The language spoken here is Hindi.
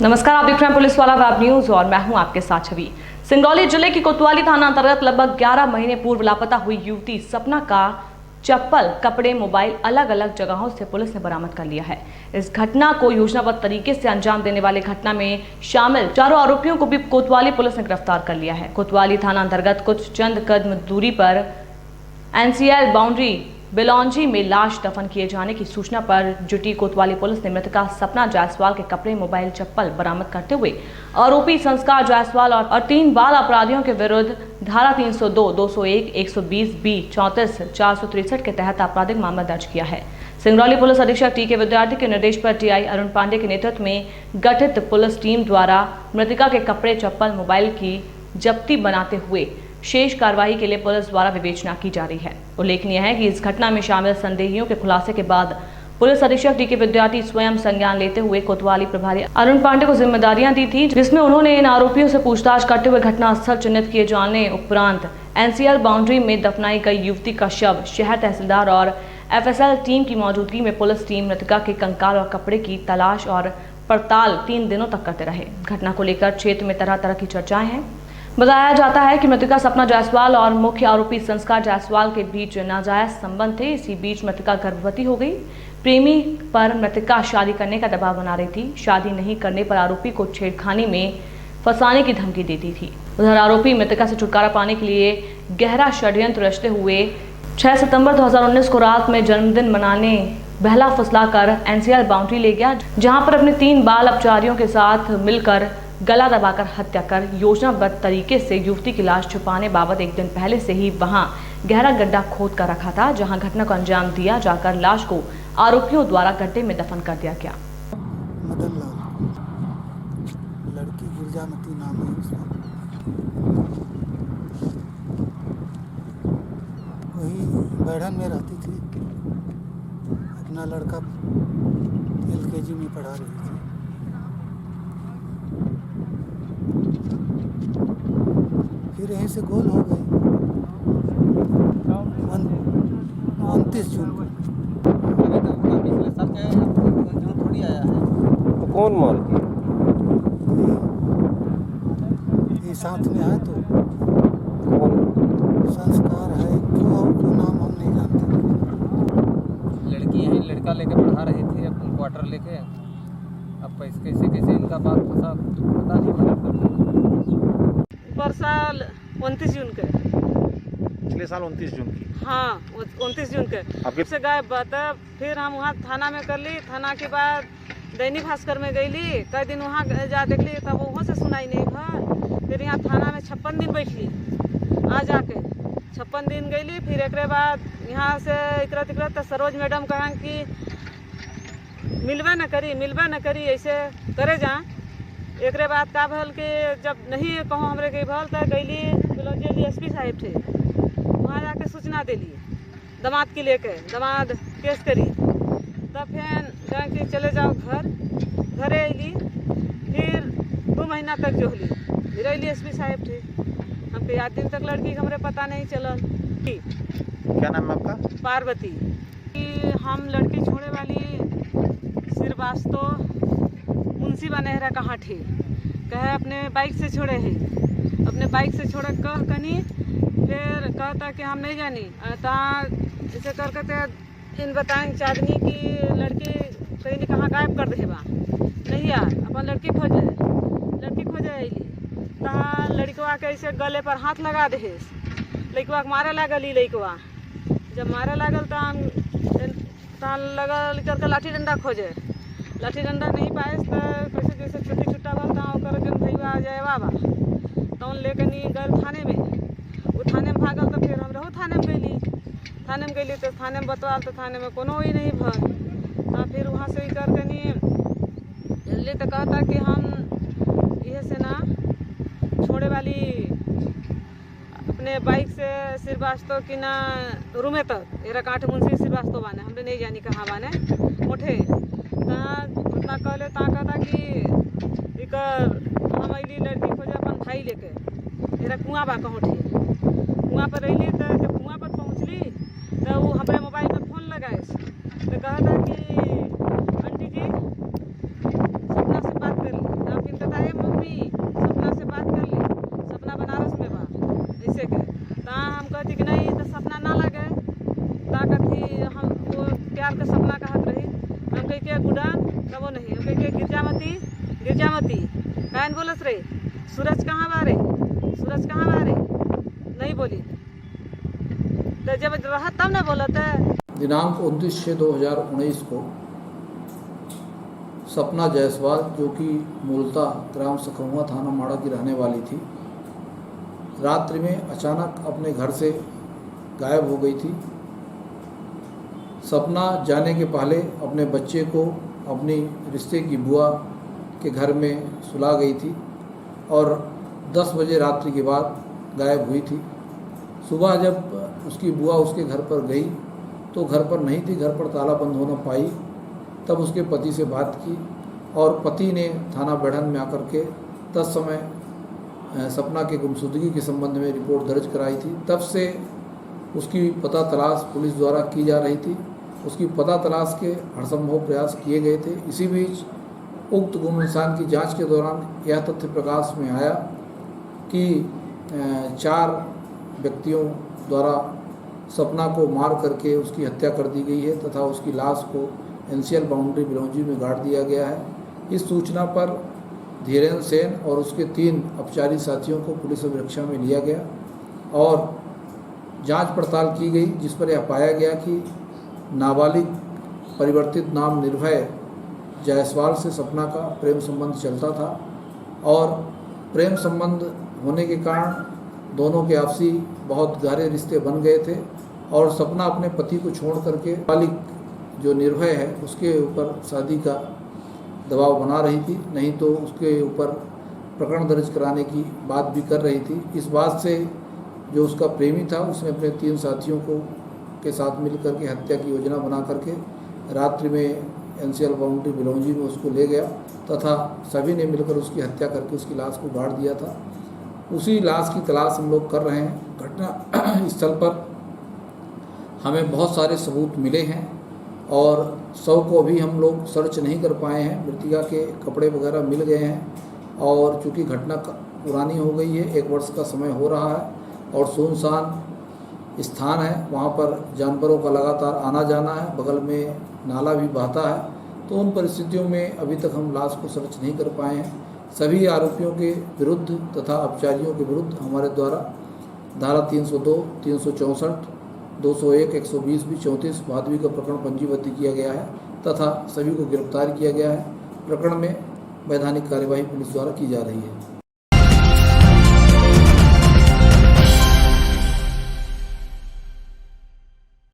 नमस्कार, आप देख रहे हैं पुलिस वाला वेब न्यूज और मैं हूं आपके साथ छवि। सिंगरौली जिले की कोतवाली थाना अंतर्गत लगभग 11 महीने पूर्व लापता हुई युवती सपना का चप्पल, कपड़े, मोबाइल अलग अलग जगहों से पुलिस ने बरामद कर लिया है। इस घटना को योजनाबद्ध तरीके से अंजाम देने वाले घटना में शामिल चारों आरोपियों को भी कोतवाली पुलिस ने गिरफ्तार कर लिया है। कोतवाली थाना अंतर्गत कुछ चंद कदम दूरी पर NCL बाउंड्री बेलौंजी में लाश दफन किए जाने की सूचना पर जुटी कोतवाली पुलिस ने मृतका सपना जायसवाल के कपड़े, मोबाइल, चप्पल बरामद करते हुए आरोपी संस्कार जायसवाल और 3 बाल अपराधियों के विरुद्ध धारा 302, 201, 120B, 34, 463 के तहत आपराधिक मामला दर्ज किया है। सिंगरौली पुलिस अधीक्षक TK विद्यार्थी के निर्देश पर TI अरुण पांडे के नेतृत्व में गठित पुलिस टीम द्वारा मृतका के कपड़े, चप्पल, मोबाइल की जब्ती बनाते हुए शेष कार्रवाई के लिए पुलिस द्वारा विवेचना की जा रही है। उल्लेखनीय है कि इस घटना में शामिल संदेहियों के खुलासे के बाद पुलिस अधीक्षक TK विद्यार्थी स्वयं संज्ञान लेते हुए कोतवाली प्रभारी अरुण पांडे को जिम्मेदारियां दी थी, जिसमें उन्होंने इन आरोपियों से पूछताछ करते हुए घटना स्थल चिन्हित किए जाने उपरांत NCL बाउंड्री में दफनाई गई युवती का शव शहर तहसीलदार और FSL टीम की मौजूदगी में पुलिस टीम मृतका के कंकाल और कपड़े की तलाश और पड़ताल 3 दिनों तक करते रहे। घटना को लेकर क्षेत्र में तरह तरह की चर्चाएं हैं। बताया जाता है कि मृतका सपना जायसवाल और मुख्य आरोपी संस्कार जायसवाल के बीच नाजायज संबंध थे। इसी बीच मृतका गर्भवती हो गई। प्रेमी पर मृतका शादी करने का दबाव बना रही थी। शादी नहीं करने पर आरोपी को छेड़खानी में फंसाने की धमकी देती थी। उधर आरोपी मृतका से छुटकारा पाने के लिए गहरा षड्यंत्र रचते हुए 6 सितंबर 2019 को रात में जन्मदिन मनाने बहला फुसला कर NCL बाउंड्री ले गया, जहां पर अपने 3 बाल अपचारियों के साथ मिलकर गला दबाकर हत्या कर योजनाबद्ध तरीके से युवती की लाश छुपाने बाबत एक दिन पहले से ही वहां गहरा गड्ढा खोद कर रखा था, जहां घटना को अंजाम दिया जाकर लाश को आरोपियों द्वारा गड्ढे में दफन कर दिया गया। मदन लाल, लड़की गिरजामती नाम है उसका। वही बैठन में रहती थी। अपना लड़का LKG में पढ़ा रही थी। फिर यहीं से गोल हो गई 29 जून को। पिछले साल का जून थोड़ी आया है। तो कौन मार दिया? ये साथ में है तो कौन? संस्कार है तो नाम हम नहीं जानते। लड़की यहीं लड़का लेके पढ़ा रही थी अपन क्वार्टर लेके। अब कैसे कैसे इनका बात फंसा पता नहीं। पर साल 29 जून के। पिछले साल 29 जून की। हाँ, 29 जून के आपके से गायब बात है। फिर हम वहाँ थाना में कर ली। थाना के बाद दैनिक भास्कर में गई ली। कई दिन वहाँ जा देख ली, तब वहाँ से सुनाई नहीं भर। फिर यहाँ थाना में 56 दिन बैठ ली। आ जाके 56 दिन गई ली। फिर एक बाद यहाँ से इकरा तो सरोज मैडम कहा कि मिलवा न करी ऐसे करे जा। एक बाद का भल के जब नहीं कहूँ हमरे गई भल तो गईली बेलौंजी SP साहिब थे। वहाँ जाके सूचना दिली दामाद की लेके। दामाद केस करी। तब फिर कहें कि चले जाओ घरे अली। फिर 2 महीना तक जोहली। फिर अली SP साहिब थे। हमके याद दिन तक लड़की हमरे पता नहीं चलल। क्या नाम है आपका? पार्वती। हम लड़की छोड़े वाली श्रीवास्तव मुंशी बनेहरा कहाँ थे, कहे अपने बाइक से छोड़े हैं। अपने बाइक से छोड़े कनी। फिर कहता कि हम नहीं जानी ऐसे कर कहते इन बताएं चांदनी की लड़की कहीं कहाँ गायब कर दे बा। नहीं यार, अपन लड़की खोजे अली। तहाँ लड़कवा के ऐसे गले पर हाथ लगा दे। लड़कवा के मारे लागल। लड़कवा जब मारे लागल तो लगल करके लाठी डंडा खोजे। लाठी डंडा नहीं पाए तो कैसे जैसे छुट्टी छुट्टा बोलता ओकर जन भैया जय बाबा तो लेकर नहीं गए थाने में। वो थाने में भागल तो फिर हम रहो थाने में गईली। तो थाने में बतवाल तो थाने में कोनो ही नहीं भर। तो फिर वहाँ से करके नहीं जल्दी तो कहता कि हम यह से ना छोड़े वाली अपने बाइक से श्रीवास्तव की ना रूमे तक एरा कांठ मुंशी श्रीवास्तव बाने हमने नहीं जानी कहाँ बाने उठे। उतना कहले कहता कि हम अली लड़की खोजे अपन भाई लेके मेरा कुआं बा कहूँ थे। कुआं पर रही तो जब कुआं पर पहुँचली तो वो हमारे मोबाइल पर फोन लगाए तो कहता कि आंटी जी सपना से बात कर ली। निकाल के सपना कहत रही। हम कह के गुडान कबो नहीं, हम कह के गिरजामती कहन बोलस रे, सूरज कहाँ बारे, सूरज कहाँ बारे, नहीं बोली। तो जब रहा तब ना बोलत है। दिनांक 29/6/2019 को सपना जायसवाल, जो कि मूलतः ग्राम सखरुआ थाना माड़ा की रहने वाली थी, रात्रि में अचानक अपने घर से गायब हो गई थी। सपना जाने के पहले अपने बच्चे को अपनी रिश्ते की बुआ के घर में सुला गई थी और 10 बजे रात्रि के बाद गायब हुई थी। सुबह जब उसकी बुआ उसके घर पर गई तो घर पर नहीं थी, घर पर ताला बंद होना पाई। तब उसके पति से बात की और पति ने थाना बेढ़न में आकर के तत्समय सपना के गुमशुदगी के संबंध में रिपोर्ट दर्ज कराई थी। तब से उसकी पता तलाश पुलिस द्वारा की जा रही थी। उसकी पता तलाश के हरसंभव प्रयास किए गए थे। इसी बीच उक्त गुम इंसान की जांच के दौरान यह तथ्य प्रकाश में आया कि 4 व्यक्तियों द्वारा सपना को मार करके उसकी हत्या कर दी गई है तथा उसकी लाश को एनसीएल बाउंड्री बिलौजी में गाड़ दिया गया है। इस सूचना पर धीरेन्द्र सेन और उसके 3 अपचारी साथियों को पुलिस अभिरक्षा में लिया गया और जांच पड़ताल की गई, जिस पर यह पाया गया कि नाबालिग परिवर्तित नाम निर्भय जायसवाल से सपना का प्रेम संबंध चलता था और प्रेम संबंध होने के कारण दोनों के आपसी बहुत गहरे रिश्ते बन गए थे और सपना अपने पति को छोड़ करके नाबालिग जो निर्भय है उसके ऊपर शादी का दबाव बना रही थी, नहीं तो उसके ऊपर प्रकरण दर्ज कराने की बात भी कर रही थी। इस बात से जो उसका प्रेमी था उसने अपने 3 साथियों को के साथ मिलकर के हत्या की योजना बना करके रात्रि में एनसीएल बाउंड्री बिलौजी में उसको ले गया तथा सभी ने मिलकर उसकी हत्या करके उसकी लाश को गाड़ दिया था। उसी लाश की तलाश हम लोग कर रहे हैं। घटना स्थल पर हमें बहुत सारे सबूत मिले हैं और शव को भी हम लोग सर्च नहीं कर पाए हैं। मृतिका के कपड़े वगैरह मिल गए हैं और चूँकि घटना पुरानी हो गई है, 1 वर्ष का समय हो रहा है और सुनसान स्थान है, वहाँ पर जानवरों का लगातार आना जाना है, बगल में नाला भी बहता है, तो उन परिस्थितियों में अभी तक हम लाश को सर्च नहीं कर पाए हैं। सभी आरोपियों के विरुद्ध तथा अपचारियों के विरुद्ध हमारे द्वारा धारा 302, 364, 201, 120 भी 34 भादवी का प्रकरण पंजीबद्ध किया गया है तथा सभी को गिरफ्तार किया गया है। प्रकरण में वैधानिक कार्यवाही पुलिस द्वारा की जा रही है।